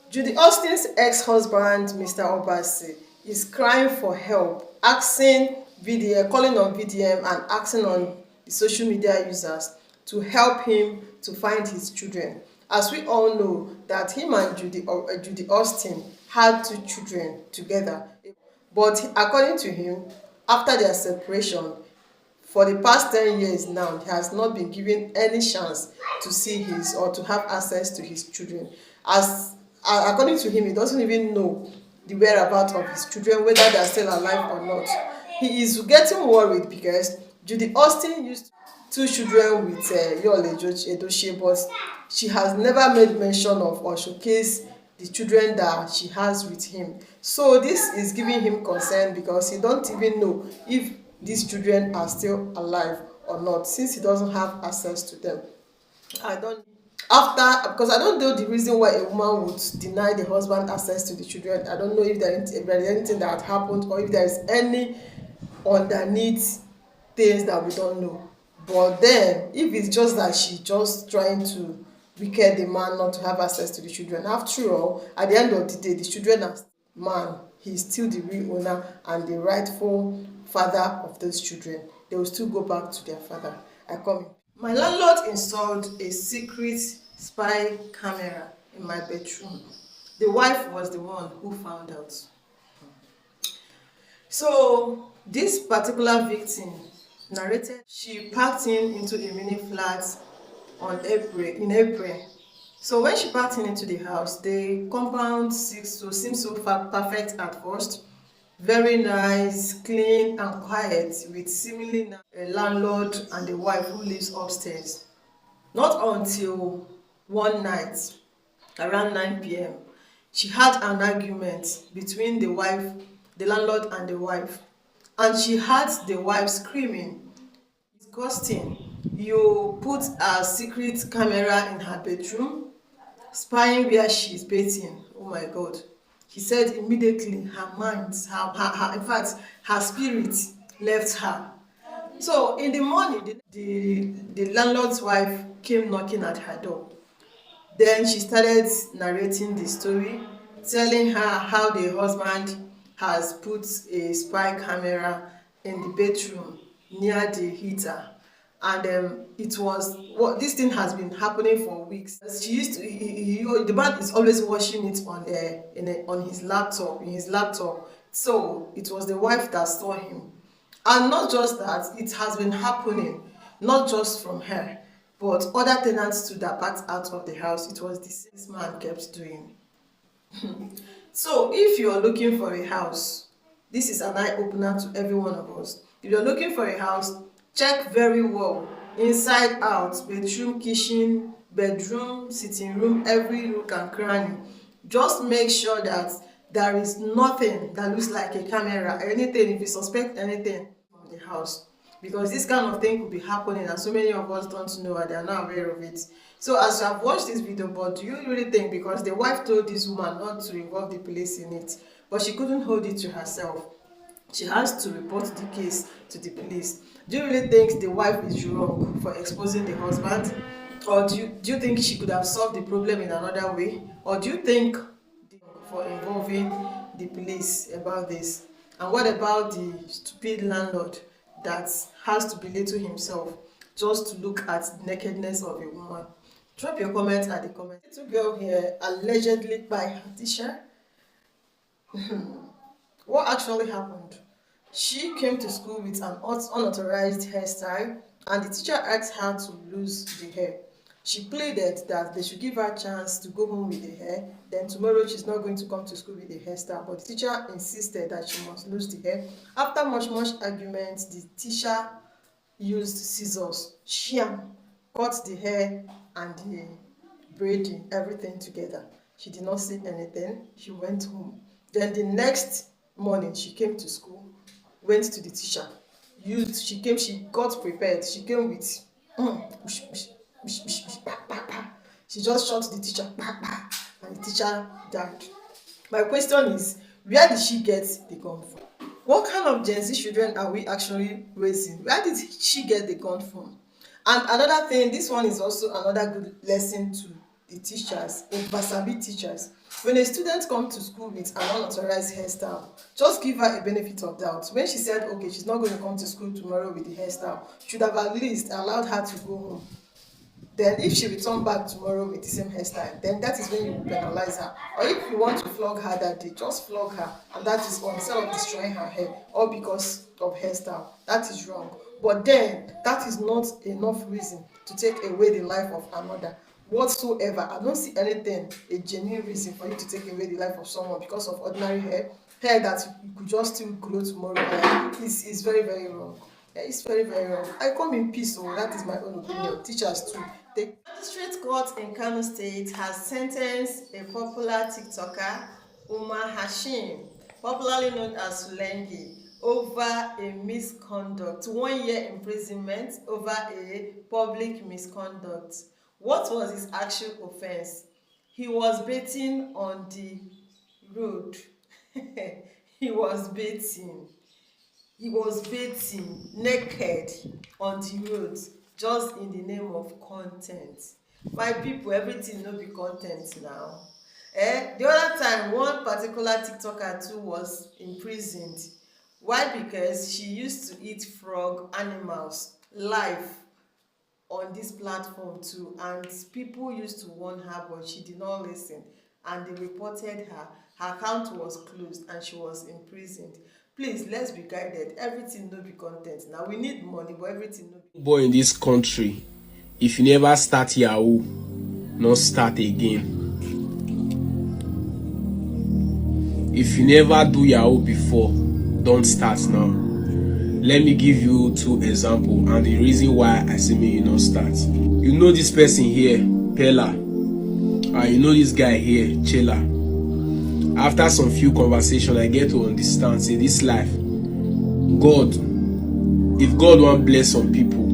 Judy Austin's ex-husband, Mr. Obasi, is crying for help, asking VDM, calling on VDM and asking on the social media users to help him to find his children. As we all know that him and Judy Austin had two children together. But according to him, after their separation, for the past 10 years now, he has not been given any chance to see his or to have access to his children. As according to him, he doesn't even know the whereabouts of his children, whether they are still alive or not. He is getting worried because Judy Austin used two children with Yul Edochie, but she has never made mention of or showcase the children that she has with him. So this is giving him concern because he don't even know if these children are still alive or not, since he doesn't have access to them. I don't after because I don't know the reason why a woman would deny the husband access to the children. I don't know if there is anything that had happened or if there is any underneath things that we don't know. But then if it's just that she just trying to wicked the man not to have access to the children, after all, at the end of the day, the children are man. He is still the real owner and the rightful father of those children. They will still go back to their father. I come in. My landlord installed a secret spy camera in my bedroom. The wife was the one who found out. So this particular victim narrated she packed into a mini flat in April. So when she packed into the house, the compound seemed so perfect at first. Very nice, clean and quiet, with seemingly a landlord and a wife who lives upstairs. Not until one night around 9 p.m. she had an argument between the landlord and the wife, and she heard the wife screaming, disgusting. You put a secret camera in her bedroom, spying where she is bathing. Oh my God. He said immediately her mind, in fact, her spirit left her. So in the morning, the landlord's wife came knocking at her door. Then she started narrating the story, telling her how the husband has put a spy camera in the bedroom near the heater, and it was what this thing has been happening for weeks. She used to the man is always watching it on his laptop. So it was the wife that saw him, and not just that, it has been happening not just from her, but other tenants too that packed out of the house. It was this man kept doing. So if you are looking for a house, this is an eye opener to every one of us. If you're looking for a house, check very well, inside out, bedroom, kitchen, bedroom, sitting room, every nook and cranny. Just make sure that there is nothing that looks like a camera or anything. If you suspect anything from the house, because this kind of thing could be happening and so many of us don't know and they are not aware of it. So as you have watched this video, but do you really think, because the wife told this woman not to involve the police in it, but she couldn't hold it to herself, she has to report the case to the police. Do you really think the wife is wrong for exposing the husband? Or do you think she could have solved the problem in another way? Or do you think for involving the police about this? And what about the stupid landlord that has to belittle himself just to look at the nakedness of a woman? Drop your comment at the comment. Little girl here allegedly by her teacher. What actually happened? She came to school with an unauthorized hairstyle, and the teacher asked her to lose the hair. She pleaded that they should give her a chance to go home with the hair, then tomorrow she's not going to come to school with the hairstyle, but the teacher insisted that she must lose the hair. After much argument, the teacher used scissors, cut the hair and the braiding, everything together. She did not see anything. She went home. Then the next morning, she came to school, went to the teacher. She got prepared. She came with, she just shot the teacher, and the teacher died. My question is, where did she get the gun from? What kind of Gen Z children are we actually raising? Where did she get the gun from? And another thing, this one is also another good lesson to the teachers, oversabi teachers. When a student comes to school with an unauthorized hairstyle, just give her a benefit of doubt. When she said, okay, she's not going to come to school tomorrow with the hairstyle, should have at least allowed her to go home. Then if she return back tomorrow with the same hairstyle, then that is when you penalize her. Or if you want to flog her that day, just flog her, and that is all, instead of destroying her hair, all because of hairstyle. That is wrong. But then that is not enough reason to take away the life of another whatsoever. I don't see anything, a genuine reason for you to take away the life of someone because of ordinary hair that you could just still grow tomorrow. Is very, very wrong. Yeah, it's very, very wrong. I come in peace, so that is my own opinion. Teachers too. The magistrate court in Kano State has sentenced a popular TikToker, Umar Hashim, popularly known as Sulengi, over a misconduct, 1 year imprisonment over a public misconduct. What was his actual offense? He was bathing on the road. He was bathing naked on the road, just in the name of content. My people, everything no be content now. The other time, one particular TikToker too was imprisoned. Why? Because she used to eat frog animals live on this platform too, and people used to warn her, but she did not listen, and they reported her. Her account was closed and she was imprisoned. Please, let's be guided. Everything no be content. Now we need money, but everything no be. Boy, in this country, if you never start Yahoo, not start again. If you never do Yahoo before, don't start now. Let me give you 2 examples and the reason why I say may you not start. You know this person here, Pella, and you know this guy here, Chela. After some few conversations, I get to understand, say this life, God, if God want bless some people,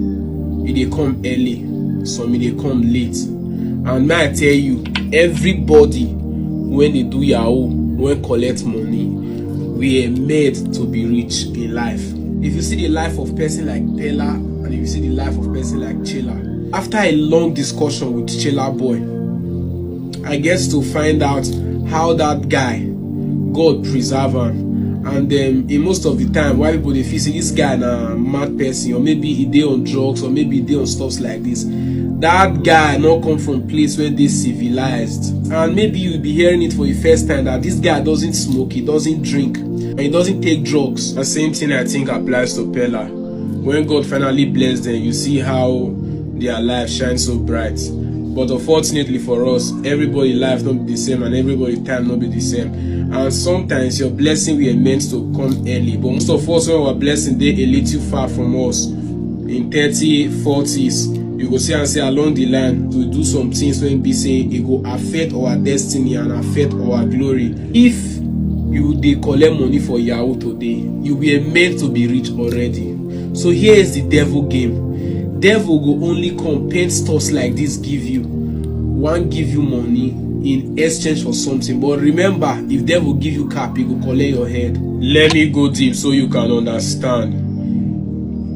they come early, some they come late. And may I tell you, everybody, when they do Yahoo, when collect money, we are made to be rich in life. If you see the life of person like Pella, and if you see the life of person like Chela, after a long discussion with Chela boy, I get to find out how that guy, God preserve him, and in most of the time, why people they feel say this guy na mad person, or maybe he dey on drugs, or maybe he dey on stuff like this. That guy not come from place where they civilized, and maybe you'll be hearing it for the first time that this guy doesn't smoke, he doesn't drink, and he doesn't take drugs. The same thing I think applies to Pella. When God finally blessed them, you see how their life shines so bright. But unfortunately for us, everybody's life not be the same, and everybody's time not be the same. And sometimes your blessing we are meant to come early. But most of us, when our blessing they a little far from us, in 30s, 40s, you go see and say along the line, we do some things when be saying it go affect our destiny and affect our glory. If you they collect money for Yahoo today, you were meant to be rich already. So here is the devil game. Devil go only come paint stuff like this, give you money in exchange for something. But remember, if devil give you cap, he go collect your head. Let me go deep so you can understand.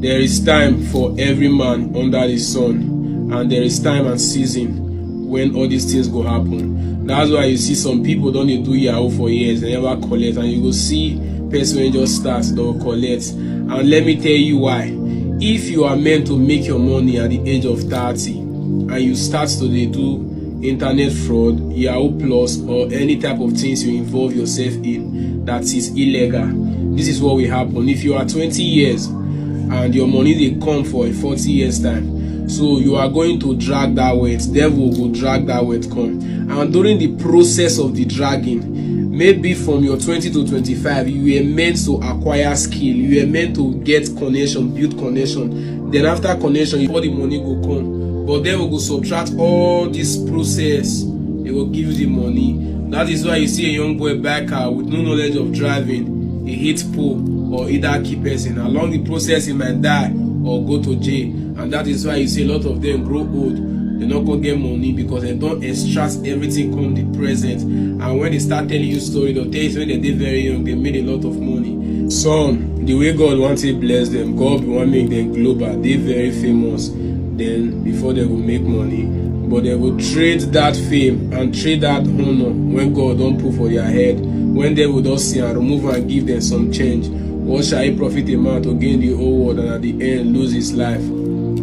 There is time for every man under the sun, and there is time and season when all these things go happen. That's why you see some people don't do Yahoo for years, they never collect, and you go see person when just starts, they'll collect. And let me tell you why. If you are meant to make your money at the age of 30 and you start to do internet fraud, Yahoo Plus, or any type of things you involve yourself in that is illegal, this is what will happen. If you are 20 years and your money they come for a 40 years time, so you are going to drag that weight, devil will drag that weight come. And during the process of the dragging, maybe from your 20 to 25, you were meant to acquire skill, you were meant to get connection, build connection. Then after connection, all the money will come. But then we go subtract all this process, it will give you the money. That is why you see a young boy buy car with no knowledge of driving, he hits pole or either key person. Along the process, he might die or go to jail. And that is why you see a lot of them grow old. They not gonna get money because they don't extract everything from the present. And when they start telling you story, they'll tell you when they did very young, they made a lot of money. Some, the way God wants to bless them, God want to make them global. They very famous. Then before they will make money. but they will trade that fame and trade that honor when God don't put for their head. When they will just see and remove and give them some change. What shall it profit a man to gain the whole world and at the end lose his life?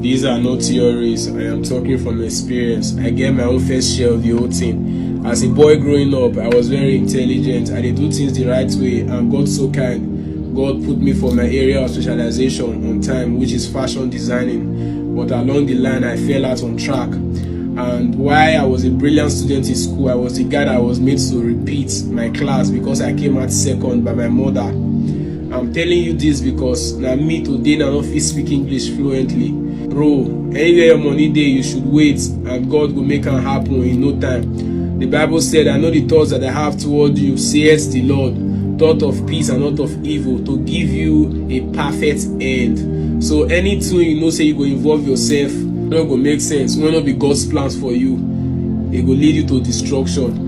These are not theories. I am talking from experience. I get my own fair share of the whole thing. As a boy growing up, I was very intelligent. I did do things the right way, and God so kind. God put me for my area of specialization on time, which is fashion designing. But along the line, I fell out on track. And while I was a brilliant student in school, I was the guy that was made to repeat my class because I came out second by my mother. I'm telling you this because now me today now don't speak English fluently. Bro, anywhere your money day, you should wait and God will make it happen in no time. The Bible said, I know the thoughts that I have toward you, saith the Lord, thought of peace and not of evil, to give you a perfect end. So anything you know say you go involve yourself, not go make sense, will not be God's plans for you. It will lead you to destruction.